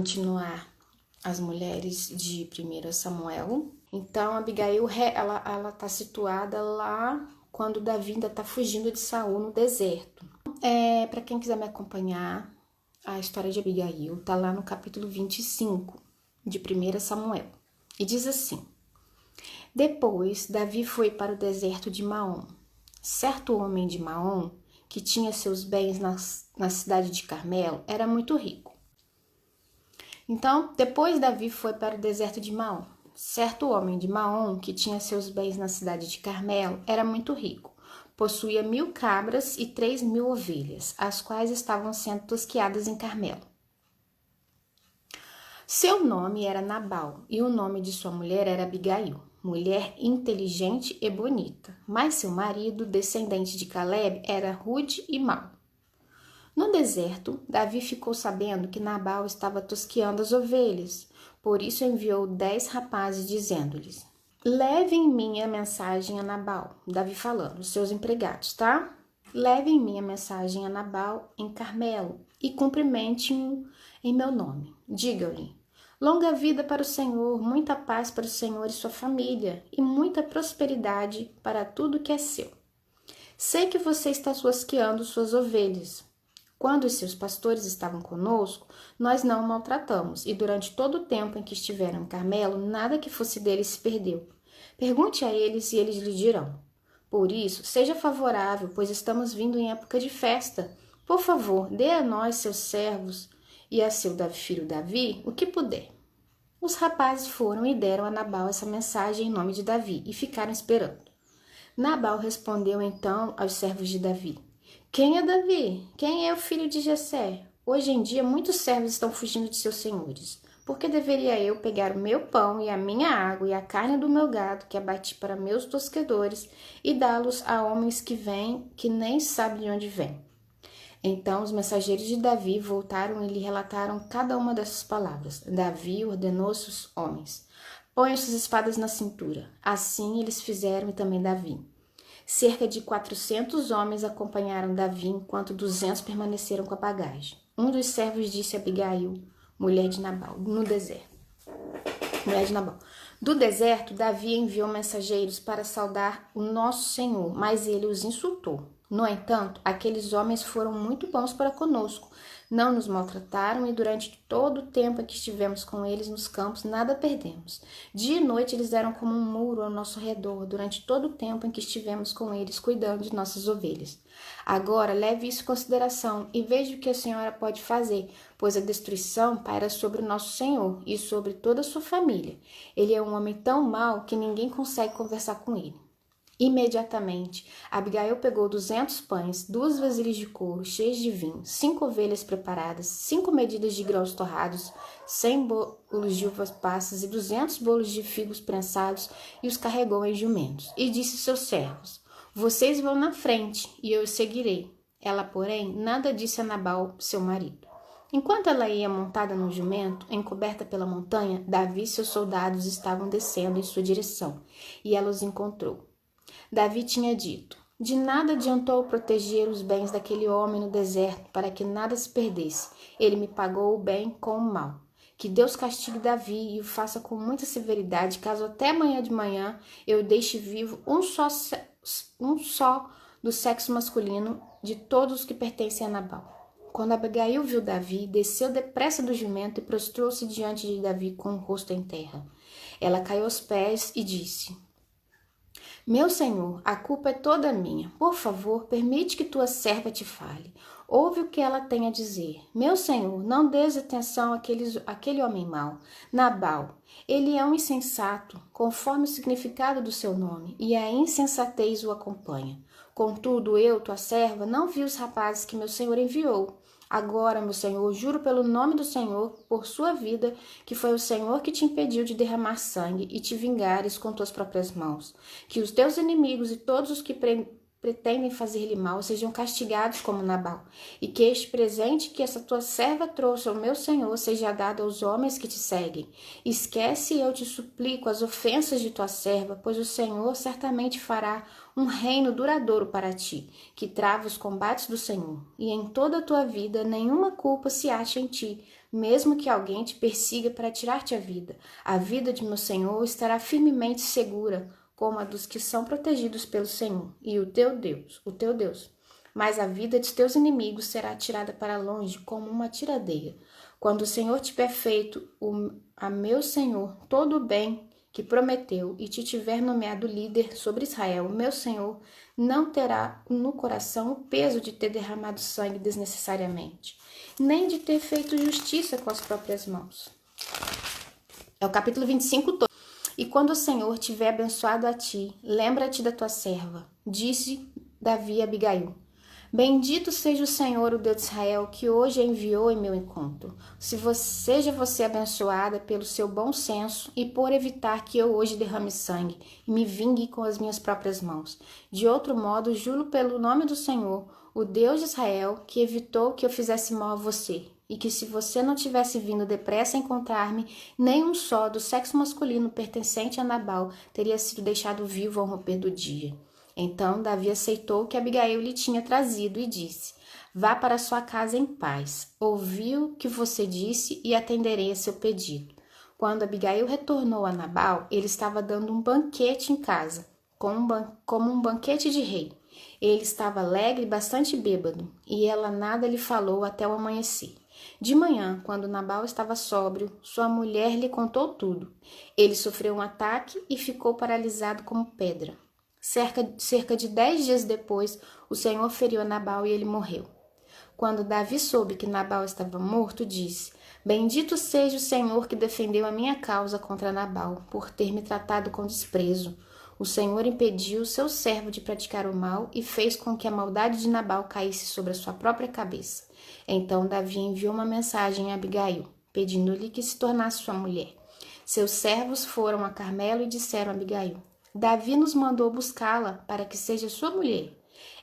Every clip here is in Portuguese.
continuar as mulheres de 1 Samuel. Então, Abigail, ela tá situada lá quando Davi ainda tá fugindo de Saul no deserto. Para quem quiser me acompanhar, a história de Abigail tá lá no capítulo 25 de 1 Samuel. E diz assim: Depois, Davi foi para o deserto de Maom. Certo homem de Maom, que tinha seus bens na cidade de Carmelo, era muito rico. Então, depois Davi foi para o deserto de Maom. Certo homem de Maom, que tinha seus bens na cidade de Carmelo, era muito rico. Possuía 1000 cabras e 3000 ovelhas, as quais estavam sendo tosqueadas em Carmelo. Seu nome era Nabal e o nome de sua mulher era Abigail, mulher inteligente e bonita. Mas seu marido, descendente de Caleb, era rude e mau. No deserto, Davi ficou sabendo que Nabal estava tosqueando as ovelhas. Por isso enviou 10 rapazes, dizendo-lhes: Levem minha mensagem a Nabal. Davi falando, seus empregados, tá? Levem minha mensagem a Nabal em Carmelo e cumprimente-o em meu nome. Digam-lhe: longa vida para o Senhor, muita paz para o Senhor e sua família, e muita prosperidade para tudo que é seu. Sei que você está tosqueando suas ovelhas. Quando os seus pastores estavam conosco, nós não o maltratamos, e durante todo o tempo em que estiveram em Carmelo, nada que fosse deles se perdeu. Pergunte a eles e eles lhe dirão. Por isso, seja favorável, pois estamos vindo em época de festa. Por favor, dê a nós, seus servos, e a seu filho Davi, o que puder. Os rapazes foram e deram a Nabal essa mensagem em nome de Davi, e ficaram esperando. Nabal respondeu então aos servos de Davi: Quem é Davi? Quem é o filho de Jessé? Hoje em dia muitos servos estão fugindo de seus senhores. Por que deveria eu pegar o meu pão e a minha água e a carne do meu gado que abati para meus tosquedores e dá-los a homens que vêm, que nem sabem de onde vêm? Então os mensageiros de Davi voltaram e lhe relataram cada uma dessas palavras. Davi ordenou aos seus homens: Ponham suas espadas na cintura. Assim eles fizeram e também Davi. Cerca de 400 homens acompanharam Davi, enquanto 200 permaneceram com a bagagem. Um dos servos disse a Abigail, mulher de Nabal, no deserto. Mulher de Nabal. Do deserto, Davi enviou mensageiros para saudar o nosso Senhor, mas ele os insultou. No entanto, aqueles homens foram muito bons para conosco. Não nos maltrataram e durante todo o tempo em que estivemos com eles nos campos, nada perdemos. Dia e noite eles eram como um muro ao nosso redor, durante todo o tempo em que estivemos com eles, cuidando de nossas ovelhas. Agora, leve isso em consideração e veja o que a senhora pode fazer, pois a destruição paira sobre o nosso Senhor e sobre toda a sua família. Ele é um homem tão mau que ninguém consegue conversar com ele. Imediatamente, Abigail pegou 200 pães, 2 vasilhas de couro cheias de vinho, 5 ovelhas preparadas, 5 medidas de grãos torrados, 100 bolos de uvas passas e 200 bolos de figos prensados e os carregou em jumentos. E disse aos seus servos: Vocês vão na frente e eu os seguirei. Ela, porém, nada disse a Nabal, seu marido. Enquanto ela ia montada no jumento, encoberta pela montanha, Davi e seus soldados estavam descendo em sua direção, e ela os encontrou. Davi tinha dito: De nada adiantou proteger os bens daquele homem no deserto para que nada se perdesse. Ele me pagou o bem com o mal. Que Deus castigue Davi e o faça com muita severidade, caso até amanhã de manhã eu deixe vivo um só do sexo masculino de todos os que pertencem a Nabal. Quando Abigail viu Davi, desceu depressa do jumento e prostrou-se diante de Davi com o rosto em terra. Ela caiu aos pés e disse: Meu senhor, a culpa é toda minha. Por favor, permite que tua serva te fale. Ouve o que ela tem a dizer. Meu senhor, não dês atenção àquele homem mau, Nabal. Ele é um insensato, conforme o significado do seu nome, e a insensatez o acompanha. Contudo, eu, tua serva, não vi os rapazes que meu senhor enviou. Agora, meu senhor, juro pelo nome do Senhor, por sua vida, que foi o Senhor que te impediu de derramar sangue e te vingares com tuas próprias mãos. Que os teus inimigos e todos os que pretendem fazer-lhe mal sejam castigados como Nabal, e que este presente que essa tua serva trouxe ao meu Senhor seja dado aos homens que te seguem. Esquece, eu te suplico, as ofensas de tua serva, pois o Senhor certamente fará um reino duradouro para ti, que trava os combates do Senhor, e em toda a tua vida nenhuma culpa se acha em ti, mesmo que alguém te persiga para tirar-te a vida de meu Senhor estará firmemente segura, como a dos que são protegidos pelo Senhor, e o teu Deus. Mas a vida de teus inimigos será tirada para longe como uma tiradeira. Quando o Senhor tiver feito a meu Senhor todo o bem que prometeu e te tiver nomeado líder sobre Israel, meu Senhor não terá no coração o peso de ter derramado sangue desnecessariamente, nem de ter feito justiça com as próprias mãos. É o capítulo 25 todo. E quando o Senhor tiver abençoado a ti, lembra-te da tua serva, disse Davi a Abigail. Bendito seja o Senhor, o Deus de Israel, que hoje enviou em meu encontro. Seja você abençoada pelo seu bom senso e por evitar que eu hoje derrame sangue e me vingue com as minhas próprias mãos. De outro modo, juro pelo nome do Senhor, o Deus de Israel, que evitou que eu fizesse mal a você, e que se você não tivesse vindo depressa encontrar-me, nem um só do sexo masculino pertencente a Nabal teria sido deixado vivo ao romper do dia. Então Davi aceitou o que Abigail lhe tinha trazido e disse: Vá para sua casa em paz. Ouvi o que você disse e atenderei a seu pedido. Quando Abigail retornou a Nabal, ele estava dando um banquete em casa, como um banquete de rei. Ele estava alegre e bastante bêbado, e ela nada lhe falou até o amanhecer. De manhã, quando Nabal estava sóbrio, sua mulher lhe contou tudo. Ele sofreu um ataque e ficou paralisado como pedra. Cerca de 10 dias depois, o Senhor feriu a Nabal e ele morreu. Quando Davi soube que Nabal estava morto, disse: Bendito seja o Senhor que defendeu a minha causa contra Nabal, por ter me tratado com desprezo. O Senhor impediu o seu servo de praticar o mal e fez com que a maldade de Nabal caísse sobre a sua própria cabeça. Então Davi enviou uma mensagem a Abigail, pedindo-lhe que se tornasse sua mulher. Seus servos foram a Carmelo e disseram a Abigail: Davi nos mandou buscá-la para que seja sua mulher.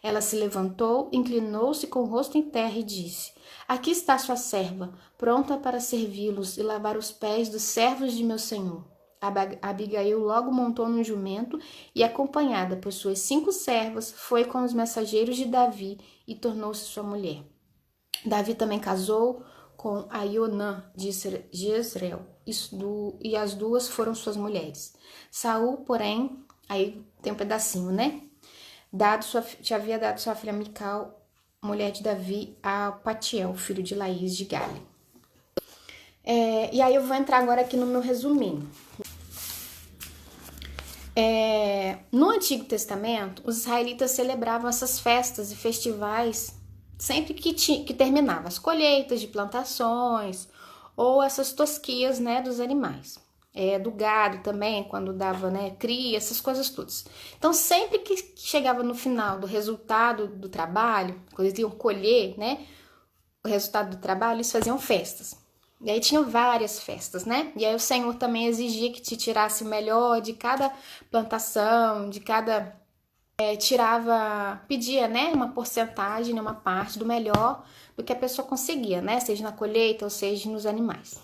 Ela se levantou, inclinou-se com o rosto em terra e disse: Aqui está sua serva, pronta para servi-los e lavar os pés dos servos de meu senhor. Abigail logo montou num jumento e, acompanhada por suas 5 servas, foi com os mensageiros de Davi e tornou-se sua mulher. Davi também casou com Aionã de Jezreel, e as duas foram suas mulheres. Saul, porém, aí tem um pedacinho, né? Já havia dado sua filha Mical, mulher de Davi, a Patiel, filho de Laís de Gale. E aí eu vou entrar agora aqui no meu resuminho. No Antigo Testamento, os israelitas celebravam essas festas e festivais sempre que terminava as colheitas de plantações ou essas tosquias, né, dos animais. Do gado também, quando dava, né, cria, essas coisas todas. Então, sempre que chegava no final do resultado do trabalho, quando eles iam colher, né, o resultado do trabalho, eles faziam festas. E aí tinham várias festas, né? E aí o Senhor também exigia que te tirasse o melhor de cada plantação, de cada... pedia, né, uma porcentagem, uma parte do melhor do que a pessoa conseguia, né? Seja na colheita ou seja nos animais.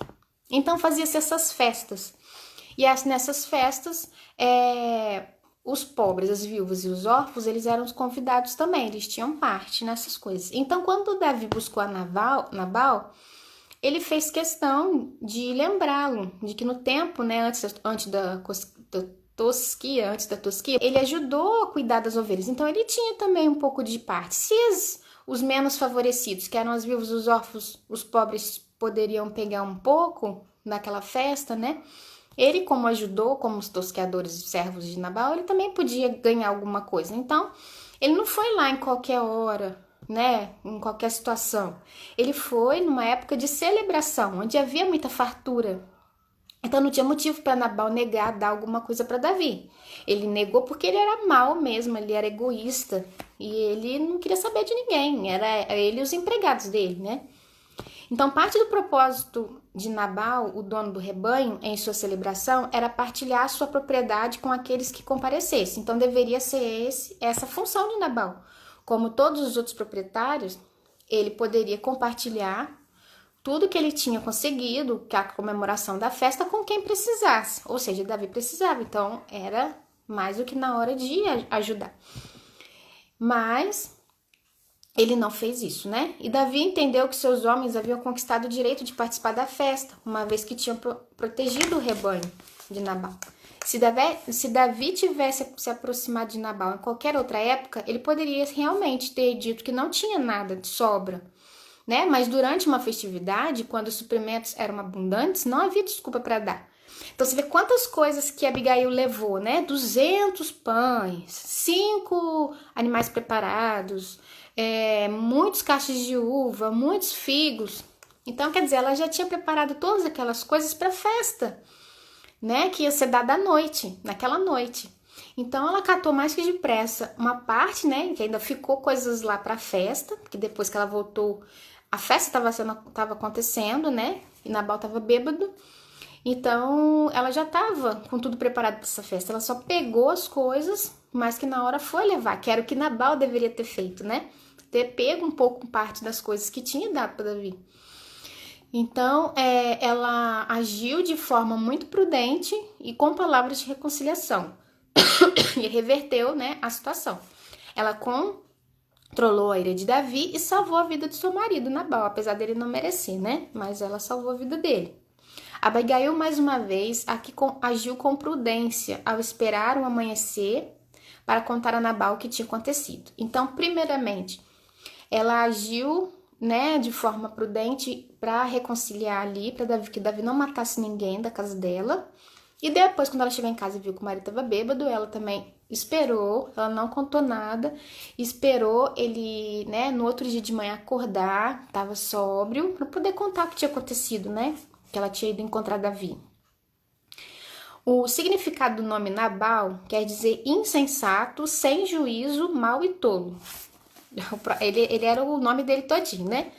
Então fazia-se essas festas. E nessas festas, os pobres, as viúvas e os órfãos, eles eram os convidados também, eles tinham parte nessas coisas. Então, quando Davi buscou a Nabal, ele fez questão de lembrá-lo, de que no tempo, né, antes da tosquia, ele ajudou a cuidar das ovelhas. Então, ele tinha também um pouco de parte. Se os menos favorecidos, que eram as viúvas, os órfãos, os pobres, poderiam pegar um pouco naquela festa, né? Ele, como ajudou, como os tosqueadores e servos de Nabal, ele também podia ganhar alguma coisa. Então, ele não foi lá em qualquer hora, né? Em qualquer situação. Ele foi numa época de celebração, onde havia muita fartura. Então, não tinha motivo para Nabal negar, dar alguma coisa para Davi. Ele negou porque ele era mau mesmo, ele era egoísta. E ele não queria saber de ninguém, era ele e os empregados dele, né? Então, parte do propósito de Nabal, o dono do rebanho, em sua celebração, era partilhar sua propriedade com aqueles que comparecessem. Então, deveria ser essa função de Nabal. Como todos os outros proprietários, ele poderia compartilhar tudo que ele tinha conseguido, que a comemoração da festa, com quem precisasse. Ou seja, Davi precisava, então era mais do que na hora de ajudar. Mas ele não fez isso, né? E Davi entendeu que seus homens haviam conquistado o direito de participar da festa, uma vez que tinham protegido o rebanho de Nabal. Se Davi tivesse se aproximado de Nabal em qualquer outra época, ele poderia realmente ter dito que não tinha nada de sobra, né? Mas durante uma festividade, quando os suprimentos eram abundantes, não havia desculpa para dar. Então você vê quantas coisas que Abigail levou, né? 200 pães, 5 animais preparados, muitos cachos de uva, muitos figos. Então, quer dizer, ela já tinha preparado todas aquelas coisas para a festa, né? Que ia ser dada à noite, naquela noite. Então, ela catou mais que depressa uma parte, né? Que ainda ficou coisas lá para a festa, que depois que ela voltou, a festa estava acontecendo, né? E Nabal estava bêbado. Então, ela já estava com tudo preparado para essa festa. Ela só pegou as coisas, mas que na hora foi levar, que era o que Nabal deveria ter feito, né? Ter pego um pouco parte das coisas que tinha dado para Davi. Então, ela agiu de forma muito prudente e com palavras de reconciliação. E reverteu, né, a situação. Ela controlou a ira de Davi e salvou a vida de seu marido, Nabal, apesar dele não merecer, né? Mas ela salvou a vida dele. Abigail, mais uma vez, aqui agiu com prudência ao esperar o amanhecer para contar a Nabal o que tinha acontecido. Então, primeiramente, ela agiu, né, de forma prudente para reconciliar ali, para que Davi não matasse ninguém da casa dela. E depois, quando ela chegou em casa e viu que o marido estava bêbado, ela também esperou, ela não contou nada, esperou ele, né, no outro dia de manhã acordar, estava sóbrio, para poder contar o que tinha acontecido, né, que ela tinha ido encontrar Davi. O significado do nome Nabal quer dizer insensato, sem juízo, mau e tolo. Ele era o nome dele todinho, né?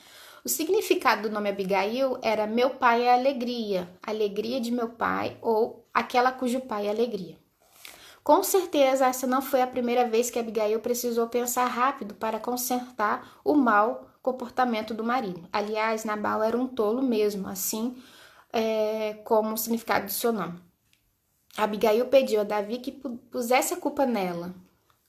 O significado do nome Abigail era meu pai é alegria, alegria de meu pai, ou aquela cujo pai é alegria. Com certeza, essa não foi a primeira vez que Abigail precisou pensar rápido para consertar o mau comportamento do marido. Aliás, Nabal era um tolo mesmo, assim como o significado do seu nome. Abigail pediu a Davi que pusesse a culpa nela.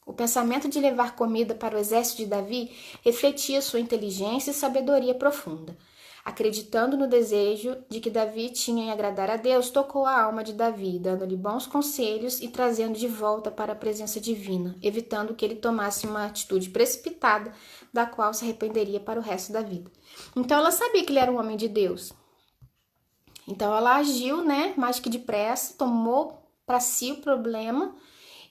O pensamento de levar comida para o exército de Davi refletia sua inteligência e sabedoria profunda. Acreditando no desejo de que Davi tinha em agradar a Deus, tocou a alma de Davi, dando-lhe bons conselhos e trazendo de volta para a presença divina, evitando que ele tomasse uma atitude precipitada, da qual se arrependeria para o resto da vida. Então ela sabia que ele era um homem de Deus. Então ela agiu, né, mais que depressa, tomou para si o problema.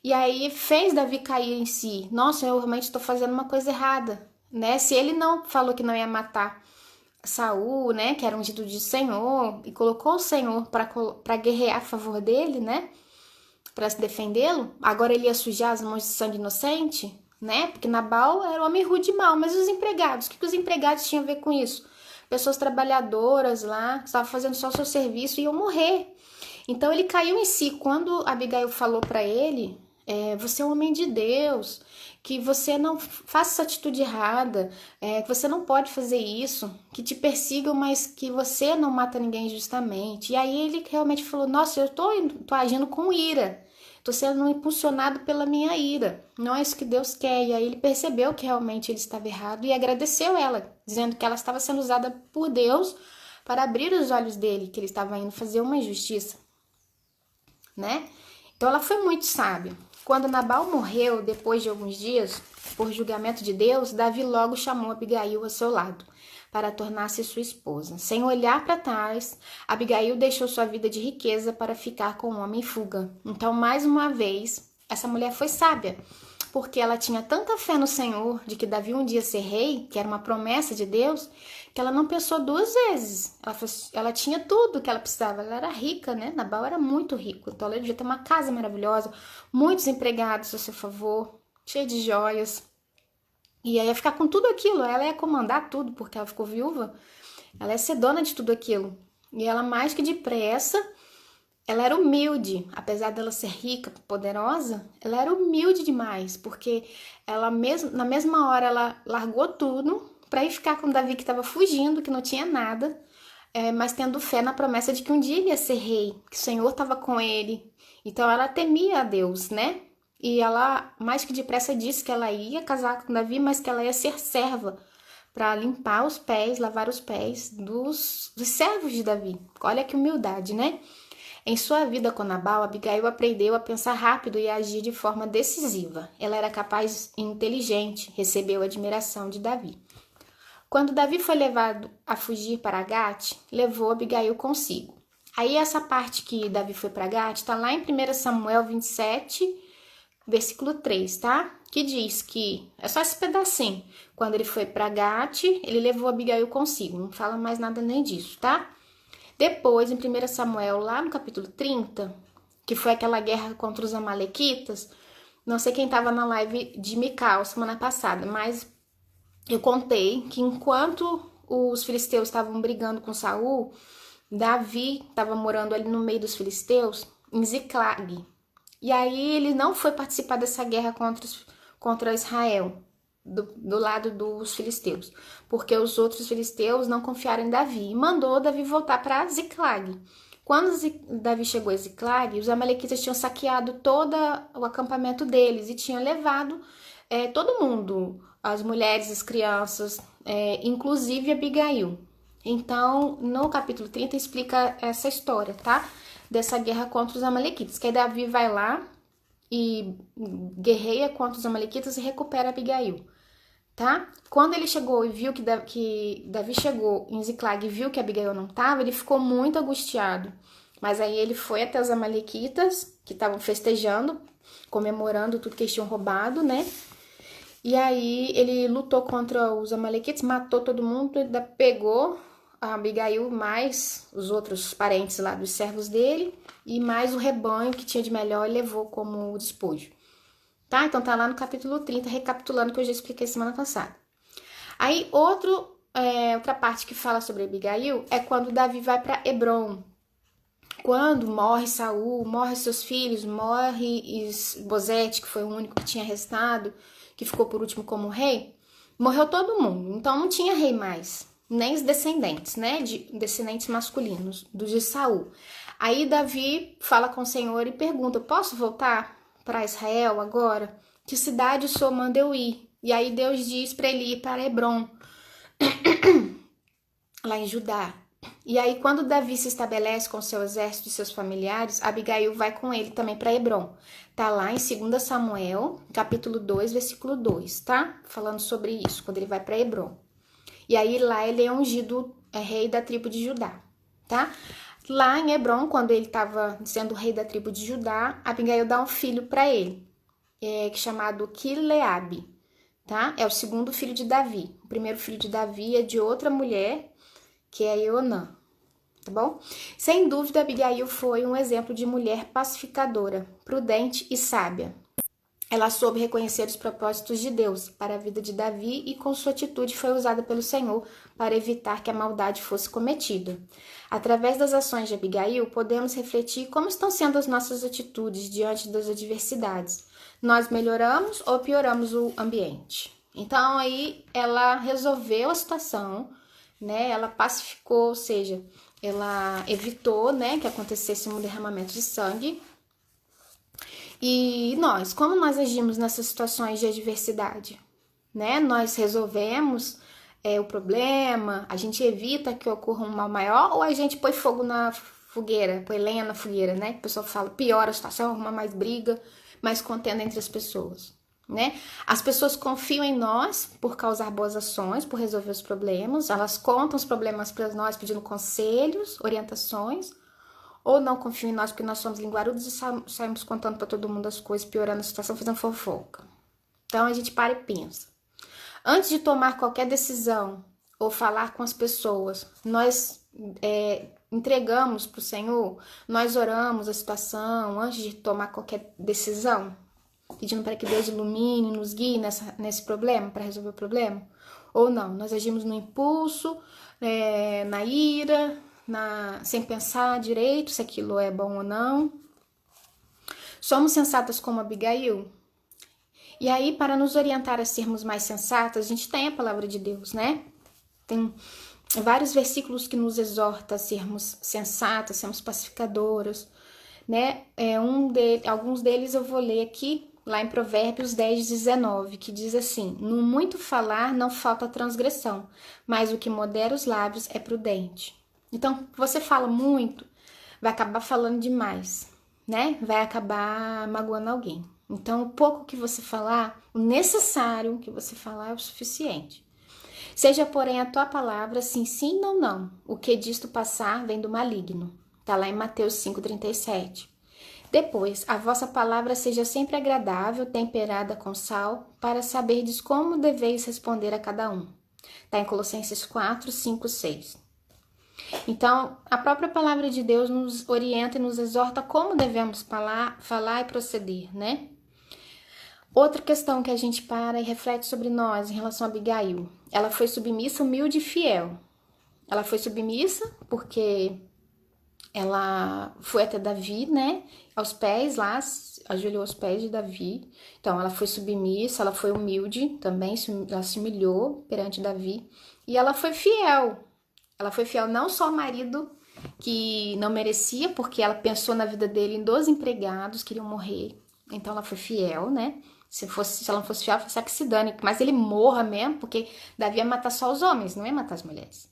E aí fez Davi cair em si. Nossa, eu realmente estou fazendo uma coisa errada, né? Se ele não falou que não ia matar Saul, né? Que era ungido de Senhor, e colocou o Senhor para guerrear a favor dele, né? Para se defendê-lo. Agora ele ia sujar as mãos de sangue inocente, né? Porque Nabal era um homem rude e mau. Mas os empregados? O que os empregados tinham a ver com isso? Pessoas trabalhadoras lá, que estavam fazendo só o seu serviço e iam morrer. Então ele caiu em si. Quando Abigail falou para ele, você é um homem de Deus, que você não faça essa atitude errada, que você não pode fazer isso, que te persigam, mas que você não mata ninguém injustamente. E aí ele realmente falou, nossa, eu tô agindo com ira, tô sendo impulsionado pela minha ira, não é isso que Deus quer. E aí ele percebeu que realmente ele estava errado e agradeceu ela, dizendo que ela estava sendo usada por Deus para abrir os olhos dele, que ele estava indo fazer uma injustiça, né? Então ela foi muito sábia. Quando Nabal morreu, depois de alguns dias, por julgamento de Deus, Davi logo chamou Abigail ao seu lado, para tornar-se sua esposa. Sem olhar para trás, Abigail deixou sua vida de riqueza para ficar com um homem em fuga. Então, mais uma vez, essa mulher foi sábia, porque ela tinha tanta fé no Senhor, de que Davi um dia ser rei, que era uma promessa de Deus, que ela não pensou duas vezes. Ela tinha tudo que ela precisava, ela era rica, né? Nabal era muito rico, então ela devia ter uma casa maravilhosa, muitos empregados a seu favor, cheia de joias. E aí ia ficar com tudo aquilo, ela ia comandar tudo, porque ela ficou viúva, ela ia ser dona de tudo aquilo. E ela, mais que depressa, ela era humilde, apesar dela ser rica, poderosa, ela era humilde demais, porque ela na mesma hora ela largou tudo para ir ficar com Davi, que estava fugindo, que não tinha nada, mas tendo fé na promessa de que um dia ele ia ser rei, que o Senhor estava com ele. Então ela temia a Deus, né? e ela, mais que depressa, disse que ela ia casar com Davi, mas que ela ia ser serva para limpar os pés, lavar os pés dos servos de Davi. Olha que humildade, né? Em sua vida com Nabal, Abigail aprendeu a pensar rápido e a agir de forma decisiva. Ela era capaz e inteligente, recebeu a admiração de Davi. Quando Davi foi levado a fugir para Gate, levou Abigail consigo. Aí essa parte que Davi foi para Gate está lá em 1 Samuel 27, versículo 3, tá? Que diz que, é só esse pedacinho, quando ele foi para Gate, ele levou Abigail consigo, não fala mais nada nem disso, tá? Depois, em 1 Samuel, lá no capítulo 30, que foi aquela guerra contra os amalequitas, não sei quem estava na live de Mical semana passada, mas eu contei que enquanto os filisteus estavam brigando com Saul, Davi estava morando ali no meio dos filisteus, em Ziclag. E aí ele não foi participar dessa guerra contra Israel, do lado dos filisteus, porque os outros filisteus não confiaram em Davi e mandou Davi voltar para Ziclag. Quando Davi chegou a Ziclag, os amalequitas tinham saqueado todo o acampamento deles e tinham levado todo mundo, as mulheres, as crianças, inclusive Abigail. Então, no capítulo 30 explica essa história, tá? Dessa guerra contra os amalequitas, que aí Davi vai lá e guerreia contra os amalequitas e recupera Abigail, tá? Quando ele chegou e viu que Davi chegou em Ziclag e viu que Abigail não estava, ele ficou muito angustiado. Mas aí ele foi até os amalequitas, que estavam festejando, comemorando tudo que eles tinham roubado, né? E aí ele lutou contra os amalequitas, matou todo mundo, ainda pegou a Abigail mais os outros parentes lá dos servos dele e mais o rebanho que tinha de melhor e levou como despojo. Tá? Então tá lá no capítulo 30, recapitulando o que eu já expliquei semana passada. Aí outra parte que fala sobre Abigail é quando Davi vai para Hebron. Quando morre Saul, morre seus filhos, morre Isbosete, que foi o único que tinha restado, que ficou por último como rei, morreu todo mundo. Então não tinha rei mais, nem os descendentes, né? Descendentes masculinos, dos de Saul. Aí Davi fala com o Senhor e pergunta: posso voltar para Israel agora? Que cidade o Senhor manda eu ir? E aí Deus diz para ele ir para Hebron, lá em Judá. E aí, quando Davi se estabelece com seu exército e seus familiares, Abigail vai com ele também para Hebron. Tá lá em 2 Samuel, capítulo 2, versículo 2, tá? Falando sobre isso, quando ele vai para Hebron. E aí, lá ele é ungido rei da tribo de Judá, tá? Lá em Hebron, quando ele estava sendo rei da tribo de Judá, Abigail dá um filho para ele, chamado Quileabe, tá? É o segundo filho de Davi. O primeiro filho de Davi é de outra mulher, que é Eonã, tá bom? Sem dúvida, Abigail foi um exemplo de mulher pacificadora, prudente e sábia. Ela soube reconhecer os propósitos de Deus para a vida de Davi e com sua atitude foi usada pelo Senhor para evitar que a maldade fosse cometida. Através das ações de Abigail, podemos refletir como estão sendo as nossas atitudes diante das adversidades. Nós melhoramos ou pioramos o ambiente? Então, aí, ela resolveu a situação, né? Ela pacificou, ou seja, ela evitou, né, que acontecesse um derramamento de sangue. E nós, como nós agimos nessas situações de adversidade, né? Nós resolvemos o problema, a gente evita que ocorra um mal maior ou a gente põe fogo na fogueira, põe lenha na fogueira, né? O pessoal fala, piora a situação, arruma mais briga, mais contenda entre as pessoas, né? As pessoas confiam em nós por causar boas ações, por resolver os problemas, elas contam os problemas para nós pedindo conselhos, orientações, ou não confiam em nós porque nós somos linguarudos e saímos contando para todo mundo as coisas, piorando a situação, fazendo fofoca. Então a gente para e pensa. Antes de tomar qualquer decisão ou falar com as pessoas, nós entregamos para o Senhor, nós oramos a situação antes de tomar qualquer decisão, pedindo para que Deus ilumine, nos guie nesse problema, para resolver o problema? Ou não, nós agimos no impulso, na ira, sem pensar direito se aquilo é bom ou não. Somos sensatas como Abigail? E aí, para nos orientar a sermos mais sensatas, a gente tem a palavra de Deus, né? Tem vários versículos que nos exortam a sermos sensatas, sermos pacificadoras, né? Alguns deles eu vou ler aqui, lá em Provérbios 10:19, que diz assim: no muito falar não falta transgressão, mas o que modera os lábios é prudente. Então, você fala muito, vai acabar falando demais, né? Vai acabar magoando alguém. Então, o pouco que você falar, o necessário que você falar é o suficiente. Seja, porém, a tua palavra sim, sim, não, não. O que disto passar vem do maligno. Tá lá em Mateus 5:37. Depois, a vossa palavra seja sempre agradável, temperada com sal, para saberdes como deveis responder a cada um. Tá em Colossenses 4:5-6. Então, a própria palavra de Deus nos orienta e nos exorta como devemos falar e proceder, né? Outra questão que a gente para e reflete sobre nós em relação a Abigail. Ela foi submissa, humilde e fiel. Ela foi submissa porque ela foi até Davi, né? Aos pés lá, ajoelhou aos pés de Davi. Então, ela foi submissa, ela foi humilde também, ela se humilhou perante Davi. E ela foi fiel. Ela foi fiel não só ao marido que não merecia, porque ela pensou na vida dele em 12 empregados que iriam morrer. Então, ela foi fiel, né? Se ela não fosse fiel, ela fosse que se dane. Mas ele morra mesmo, porque Davi ia matar só os homens, não ia matar as mulheres.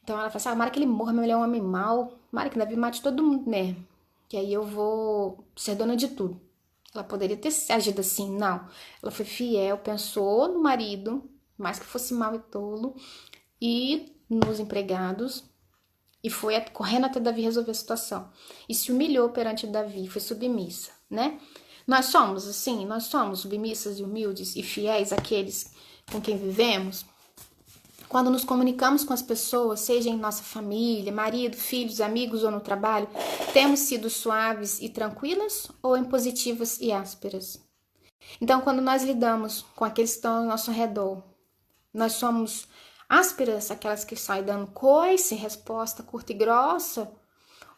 Então ela fala assim, mara que ele morra, meu ele é um homem mau. Mara que Davi mate todo mundo mesmo. Que aí eu vou ser dona de tudo. Ela poderia ter agido assim, não. Ela foi fiel, pensou no marido, mais que fosse mau e tolo, e nos empregados, e foi correndo até Davi resolver a situação. E se humilhou perante Davi, foi submissa, né? Nós somos assim, nós somos submissas e humildes e fiéis àqueles com quem vivemos. Quando nos comunicamos com as pessoas, seja em nossa família, marido, filhos, amigos ou no trabalho, temos sido suaves e tranquilas ou impositivas e ásperas? Então, quando nós lidamos com aqueles que estão ao nosso redor, nós somos ásperas, aquelas que saem dando coice, resposta curta e grossa,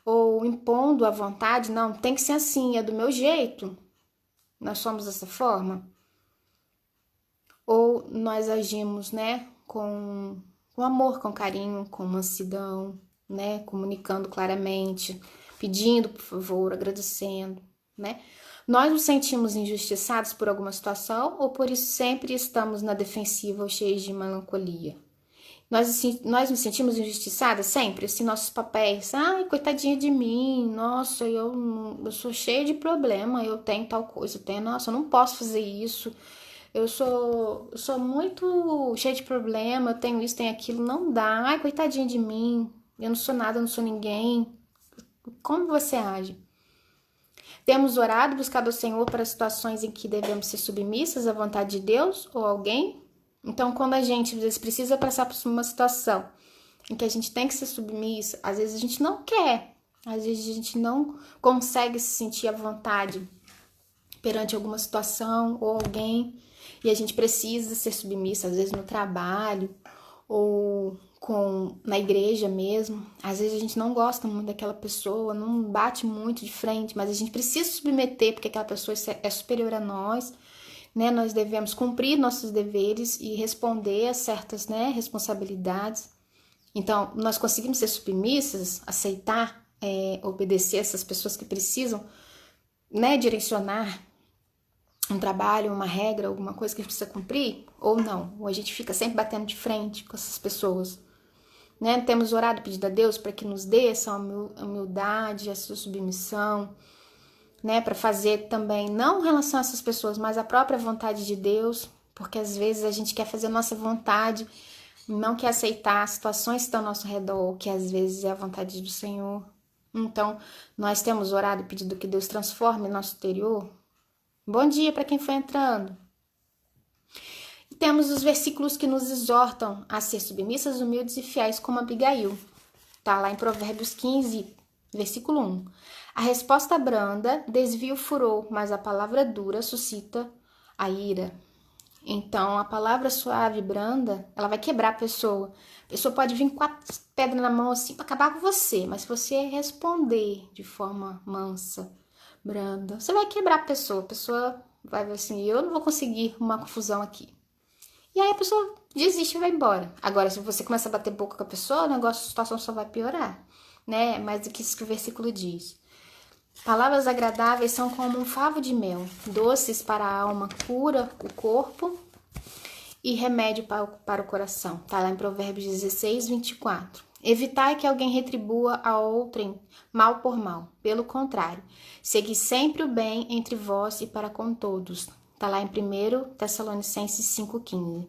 ou impondo a vontade? Não, tem que ser assim, é do meu jeito. Nós somos dessa forma? Ou nós agimos, né, com amor, com carinho, com mansidão, né, comunicando claramente, pedindo por favor, agradecendo, né? Nós nos sentimos injustiçados por alguma situação ou por isso sempre estamos na defensiva ou cheios de melancolia? Nós nos sentimos injustiçadas sempre, assim, nossos papéis. Ai, coitadinha de mim, nossa, eu sou cheia de problema, eu tenho tal coisa, nossa, eu não posso fazer isso. Eu sou muito cheia de problema, eu tenho isso, tenho aquilo, não dá. Ai, coitadinha de mim, eu não sou nada, eu não sou ninguém. Como você age? Temos orado, buscado ao Senhor para situações em que devemos ser submissas à vontade de Deus ou alguém? Então, quando a gente, às vezes, precisa passar por uma situação em que a gente tem que ser submissa, às vezes a gente não quer, às vezes a gente não consegue se sentir à vontade perante alguma situação ou alguém, e a gente precisa ser submissa, às vezes no trabalho ou na igreja mesmo. Às vezes a gente não gosta muito daquela pessoa, não bate muito de frente, mas a gente precisa submeter porque aquela pessoa é superior a nós, né? Nós devemos cumprir nossos deveres e responder a certas, né, responsabilidades. Então, nós conseguimos ser submissas, aceitar, obedecer essas pessoas que precisam, né, direcionar um trabalho, uma regra, alguma coisa que a gente precisa cumprir, ou não, ou a gente fica sempre batendo de frente com essas pessoas, né? Temos orado, pedido a Deus para que nos dê essa humildade, essa submissão, né? Para fazer também, não em relação a essas pessoas, mas a própria vontade de Deus, porque às vezes a gente quer fazer a nossa vontade, não quer aceitar as situações que estão ao nosso redor, que às vezes é a vontade do Senhor. Então, nós temos orado, pedido que Deus transforme nosso interior. Bom dia para quem foi entrando. E temos os versículos que nos exortam a ser submissas, humildes e fiéis como Abigail. Tá lá em Provérbios 15, versículo 1. A resposta branda desvia o furor, mas a palavra dura suscita a ira. Então, a palavra suave, branda, ela vai quebrar a pessoa. A pessoa pode vir com a pedra na mão assim para acabar com você, mas se você responder de forma mansa, branda, você vai quebrar a pessoa vai ver assim, eu não vou conseguir uma confusão aqui. E aí a pessoa desiste e vai embora. Agora, se você começa a bater boca com a pessoa, o negócio, a situação só vai piorar, né? Mais do que isso que o versículo diz. Palavras agradáveis são como um favo de mel, doces para a alma, cura o corpo e remédio para o coração. Está lá em Provérbios 16, 24. Evitai que alguém retribua a outrem mal por mal. Pelo contrário, segui sempre o bem entre vós e para com todos. Está lá em 1 Tessalonicenses 5,15.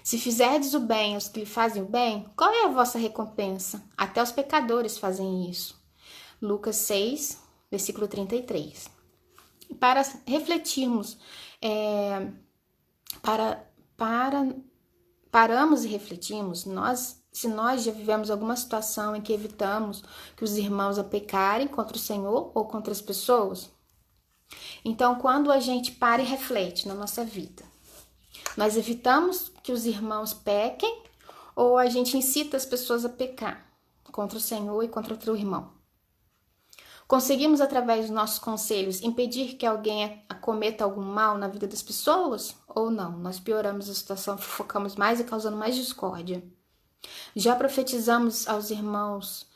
Se fizerdes o bem aos que lhe fazem o bem, qual é a vossa recompensa? Até os pecadores fazem isso. Lucas 6, versículo 33. Para refletirmos, paramos e refletimos, se nós já vivemos alguma situação em que evitamos que os irmãos a pecarem contra o Senhor ou contra as pessoas. Então, quando a gente para e reflete na nossa vida, nós evitamos que os irmãos pequem ou a gente incita as pessoas a pecar contra o Senhor e contra outro irmão? Conseguimos, através dos nossos conselhos, impedir que alguém cometa algum mal na vida das pessoas? Ou não? Nós pioramos a situação, focamos mais e causando mais discórdia. Já profetizamos aos irmãos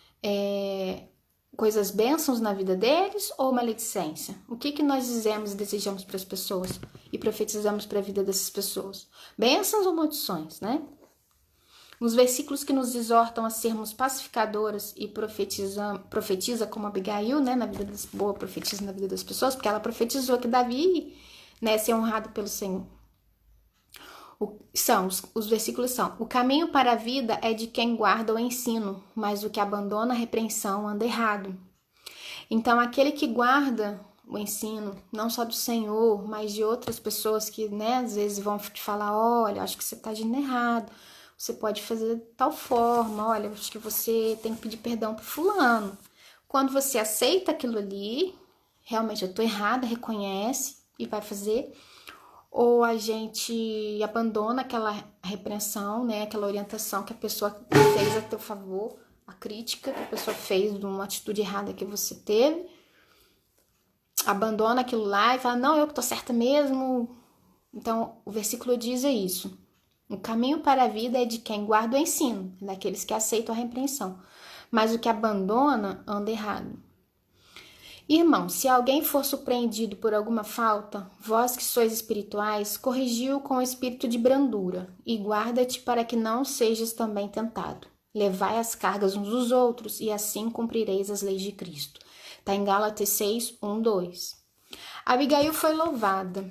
coisas bênçãos na vida deles ou maledicência? O que nós dizemos e desejamos para as pessoas e profetizamos para a vida dessas pessoas? Bênçãos ou maldições, né? Nos versículos que nos exortam a sermos pacificadoras e profetiza como Abigail, né, boa profetiza na vida das pessoas, porque ela profetizou que Davi, né, ser honrado pelo Senhor. Os versículos são: o caminho para a vida é de quem guarda o ensino, mas o que abandona a repreensão anda errado. Então, aquele que guarda o ensino, não só do Senhor, mas de outras pessoas que, né, às vezes vão te falar: olha, acho que você está agindo errado, você pode fazer de tal forma, olha, acho que você tem que pedir perdão para fulano. Quando você aceita aquilo ali, realmente eu estou errada, reconhece e vai fazer, ou a gente abandona aquela repreensão, né, aquela orientação que a pessoa fez a teu favor, a crítica que a pessoa fez de uma atitude errada que você teve, abandona aquilo lá e fala: não, eu que tô certa mesmo. Então, o versículo diz isso. O caminho para a vida é de quem guarda o ensino, daqueles que aceitam a repreensão, mas o que abandona anda errado. Irmão, se alguém for surpreendido por alguma falta, vós que sois espirituais, corrigiu com espírito de brandura, e guarda-te para que não sejas também tentado. Levai as cargas uns dos outros, e assim cumprireis as leis de Cristo. Está em Gálatas 6, 1, 2. Abigail foi louvada.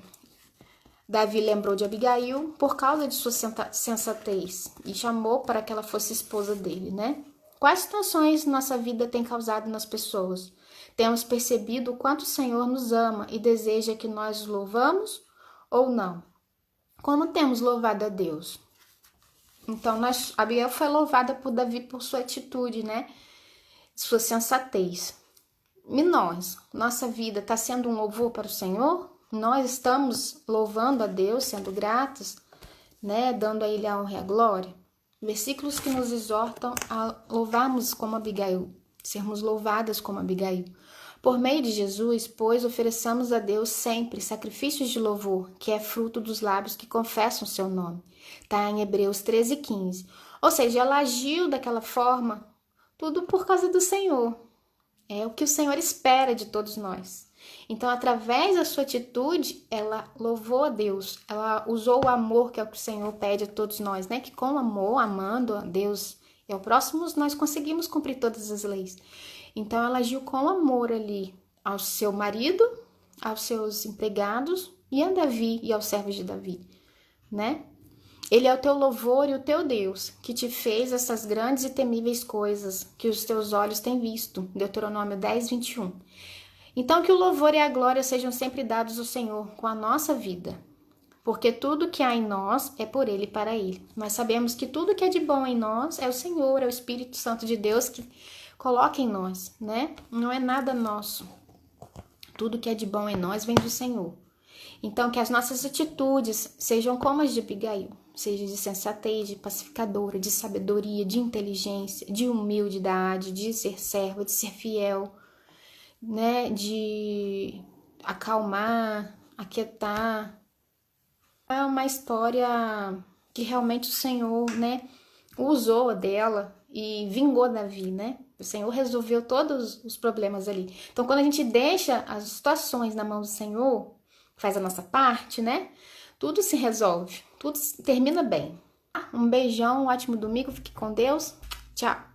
Davi lembrou de Abigail por causa de sua sensatez e chamou para que ela fosse esposa dele, né? Quais situações nossa vida tem causado nas pessoas? Temos percebido o quanto o Senhor nos ama e deseja que nós o louvamos ou não? Como temos louvado a Deus? Então, Abigail foi louvada por Davi por sua atitude, né? Sua sensatez. E nós? Nossa vida está sendo um louvor para o Senhor? Nós estamos louvando a Deus, sendo gratos, né? Dando a Ele a honra e a glória? Versículos que nos exortam a louvarmos como Abigail, sermos louvadas como Abigail. Por meio de Jesus, pois, ofereçamos a Deus sempre sacrifícios de louvor, que é fruto dos lábios que confessam o seu nome. Está em Hebreus 13, 15. Ou seja, ela agiu daquela forma, tudo por causa do Senhor. É o que o Senhor espera de todos nós. Então, através da sua atitude, ela louvou a Deus. Ela usou o amor que é o que o Senhor pede a todos nós, né? Que com amor, amando a Deus e ao próximo, nós conseguimos cumprir todas as leis. Então, ela agiu com amor ali ao seu marido, aos seus empregados e a Davi e aos servos de Davi, né? Ele é o teu louvor e o teu Deus, que te fez essas grandes e temíveis coisas que os teus olhos têm visto. Deuteronômio 10, 21. Então, que o louvor e a glória sejam sempre dados ao Senhor com a nossa vida, porque tudo que há em nós é por Ele e para Ele. Nós sabemos que tudo que é de bom em nós é o Senhor, é o Espírito Santo de Deus que coloca em nós, né? Não é nada nosso. Tudo que é de bom em nós vem do Senhor. Então, que as nossas atitudes sejam como as de Abigail, seja de sensatez, de pacificadora, de sabedoria, de inteligência, de humildade, de ser serva, de ser fiel, né? De acalmar, aquietar. É uma história que realmente o Senhor, né, usou dela e vingou Davi, né? O Senhor resolveu todos os problemas ali. Então, quando a gente deixa as situações na mão do Senhor, faz a nossa parte, né? Tudo se resolve, tudo termina bem. Um beijão, um ótimo domingo, fique com Deus. Tchau!